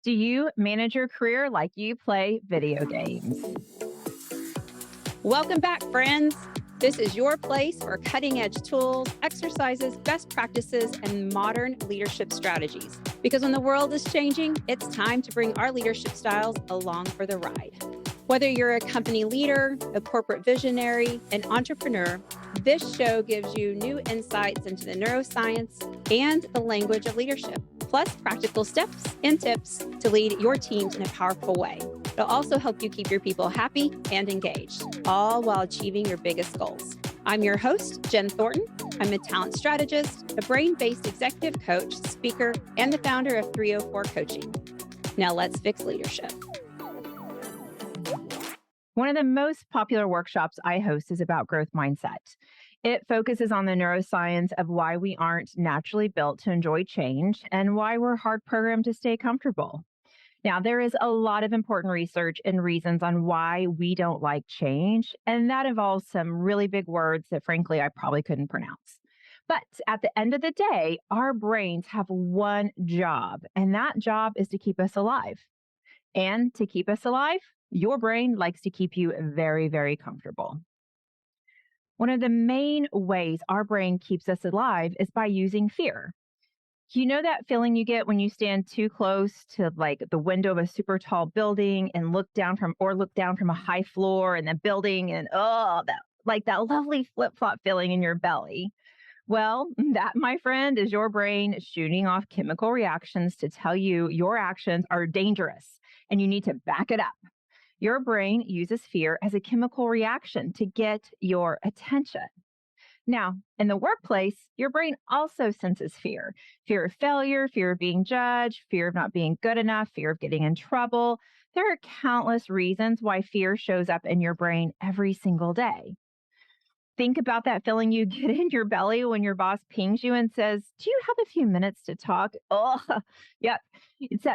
Do you manage your career like you play video games? Welcome back, friends. This is your place for cutting edge tools, exercises, best practices, and modern leadership strategies. Because when the world is changing, it's time to bring our leadership styles along for the ride. Whether you're a company leader, a corporate visionary, an entrepreneur, this show gives you new insights into the neuroscience and the language of leadership, plus practical steps and tips to lead your teams in a powerful way. It'll also help you keep your people happy and engaged, all while achieving your biggest goals. I'm your host, Jen Thornton. I'm a talent strategist, a brain-based executive coach, speaker, and the founder of 304 Coaching. Now let's fix leadership. One of the most popular workshops I host is about growth mindset. It focuses on the neuroscience of why we aren't naturally built to enjoy change and why we're hard programmed to stay comfortable. Now, there is a lot of important research and reasons on why we don't like change, and that involves some really big words that, frankly, I probably couldn't pronounce. But at the end of the day, our brains have one job, and that job is to keep us alive. And to keep us alive, your brain likes to keep you very, very comfortable. One of the main ways our brain keeps us alive is by using fear. You know that feeling you get when you stand too close to like the window of a super tall building and look down from a high floor in the building and that lovely flip-flop feeling in your belly. Well, that, my friend, is your brain shooting off chemical reactions to tell you your actions are dangerous and you need to back it up. Your brain uses fear as a chemical reaction to get your attention. Now, in the workplace, your brain also senses fear of failure, fear of being judged, fear of not being good enough, fear of getting in trouble. There are countless reasons why fear shows up in your brain every single day. Think about that feeling you get in your belly when your boss pings you and says, "Do you have a few minutes to talk?" Oh, yeah. It's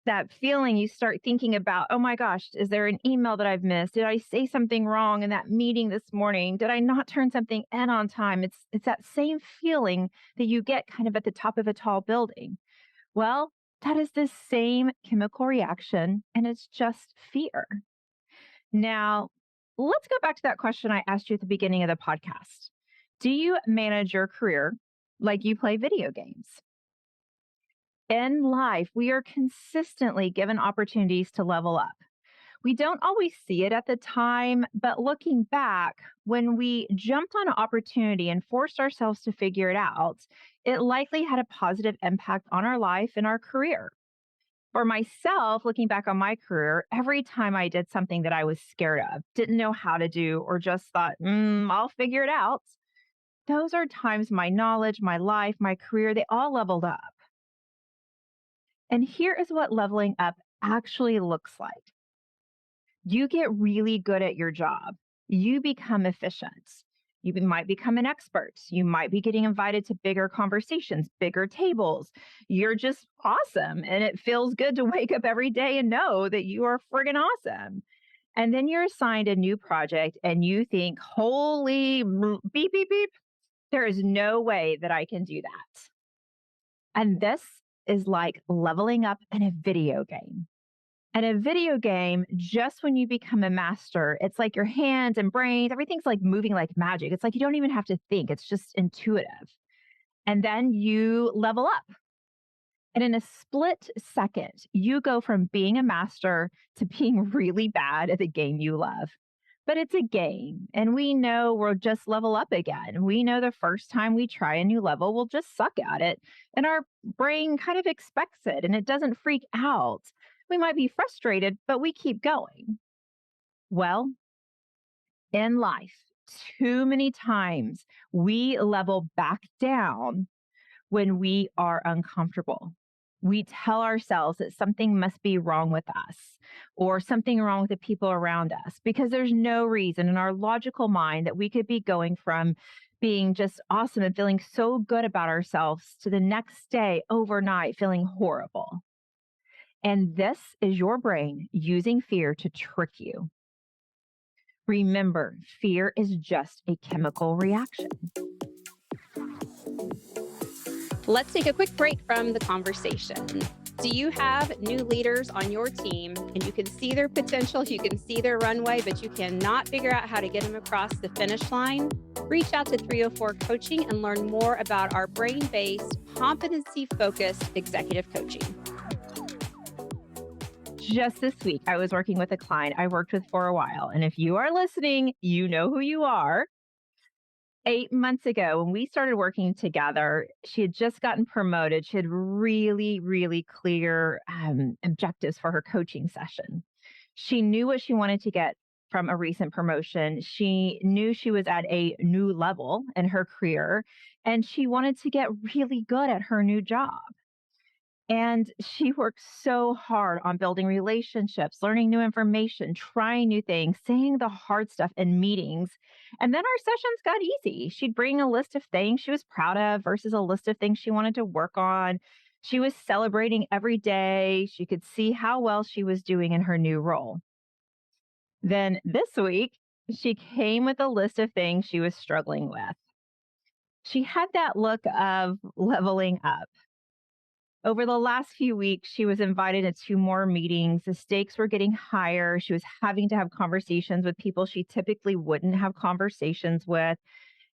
that feeling you start thinking about, "Oh my gosh, is there an email that I've missed? Did I say something wrong in that meeting this morning? Did I not turn something in on time?" It's that same feeling that you get kind of at the top of a tall building. Well, that is the same chemical reaction, and it's just fear. Now, let's go back to that question I asked you at the beginning of the podcast. Do you manage your career like you play video games? In life, we are consistently given opportunities to level up. We don't always see it at the time, but looking back, when we jumped on an opportunity and forced ourselves to figure it out, it likely had a positive impact on our life and our career. For myself, looking back on my career, every time I did something that I was scared of, didn't know how to do, or just thought, I'll figure it out, those are times my knowledge, my life, my career, they all leveled up. And here is what leveling up actually looks like. You get really good at your job. You become efficient. You might become an expert. You might be getting invited to bigger conversations, bigger tables. You're just awesome. And it feels good to wake up every day and know that you are friggin' awesome. And then you're assigned a new project and you think, holy beep, beep, beep. There is no way that I can do that. And this is like leveling up in a video game. And a video game, just when you become a master, it's like your hands and brains, everything's like moving like magic. It's like you don't even have to think, it's just intuitive. And then you level up. And in a split second, you go from being a master to being really bad at the game you love. But it's a game, and we know we'll just level up again. We know the first time we try a new level, we'll just suck at it. And our brain kind of expects it and it doesn't freak out. We might be frustrated, but we keep going. Well, in life, too many times we level back down when we are uncomfortable. We tell ourselves that something must be wrong with us or something wrong with the people around us because there's no reason in our logical mind that we could be going from being just awesome and feeling so good about ourselves to the next day overnight feeling horrible. And this is your brain using fear to trick you. Remember, fear is just a chemical reaction. Let's take a quick break from the conversation. Do you have new leaders on your team and you can see their potential, you can see their runway, but you cannot figure out how to get them across the finish line? Reach out to 304 Coaching and learn more about our brain-based, competency-focused executive coaching. Just this week, I was working with a client I worked with for a while. And if you are listening, you know who you are. 8 months ago, when we started working together, she had just gotten promoted. She had really, really clear objectives for her coaching session. She knew what she wanted to get from a recent promotion. She knew she was at a new level in her career, and she wanted to get really good at her new job. And she worked so hard on building relationships, learning new information, trying new things, saying the hard stuff in meetings. And then our sessions got easy. She'd bring a list of things she was proud of versus a list of things she wanted to work on. She was celebrating every day. She could see how well she was doing in her new role. Then this week, she came with a list of things she was struggling with. She had that look of leveling up. Over the last few weeks, she was invited into more meetings. The stakes were getting higher. She was having to have conversations with people she typically wouldn't have conversations with.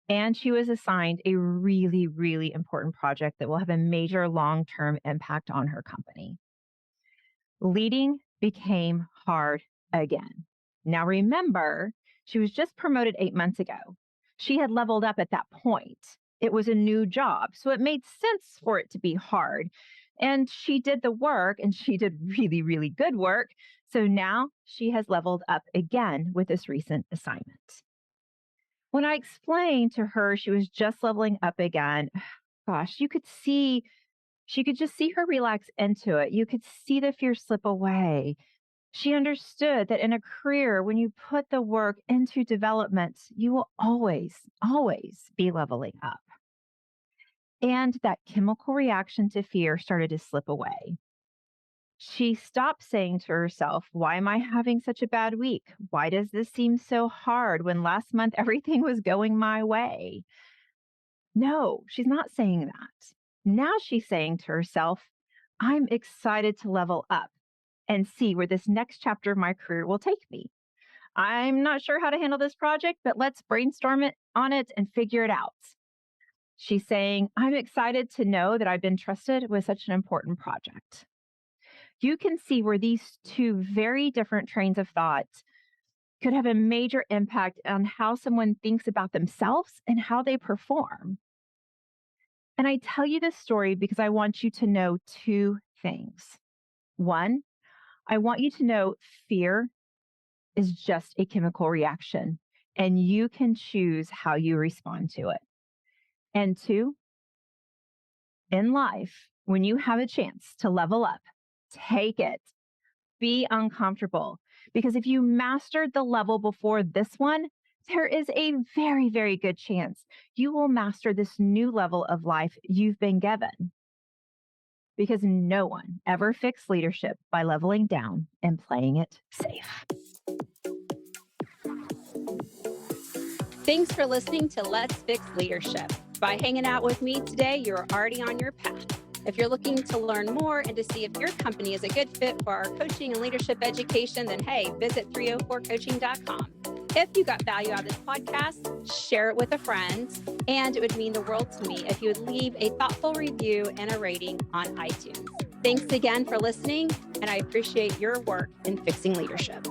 And she was assigned a really, really important project that will have a major long-term impact on her company. Leading became hard again. Now, remember, she was just promoted 8 months ago. She had leveled up at that point. It was a new job, so it made sense for it to be hard. And she did the work, and she did really, really good work. So now she has leveled up again with this recent assignment. When I explained to her she was just leveling up again, gosh, she could just see her relax into it. You could see the fear slip away. She understood that in a career, when you put the work into development, you will always, always be leveling up. And that chemical reaction to fear started to slip away. She stopped saying to herself, why am I having such a bad week? Why does this seem so hard when last month everything was going my way? No, she's not saying that. Now she's saying to herself, I'm excited to level up and see where this next chapter of my career will take me. I'm not sure how to handle this project, but let's brainstorm on it and figure it out. She's saying, I'm excited to know that I've been trusted with such an important project. You can see where these two very different trains of thought could have a major impact on how someone thinks about themselves and how they perform. And I tell you this story because I want you to know two things. One, I want you to know fear is just a chemical reaction, and you can choose how you respond to it. And two, in life, when you have a chance to level up, take it. Be uncomfortable. Because if you mastered the level before this one, there is a very, very good chance you will master this new level of life you've been given. Because no one ever fixed leadership by leveling down and playing it safe. Thanks for listening to Let's Fix Leadership. By hanging out with me today, you're already on your path. If you're looking to learn more and to see if your company is a good fit for our coaching and leadership education, then hey, visit 304coaching.com. If you got value out of this podcast, share it with a friend. And it would mean the world to me if you would leave a thoughtful review and a rating on iTunes. Thanks again for listening, and I appreciate your work in fixing leadership.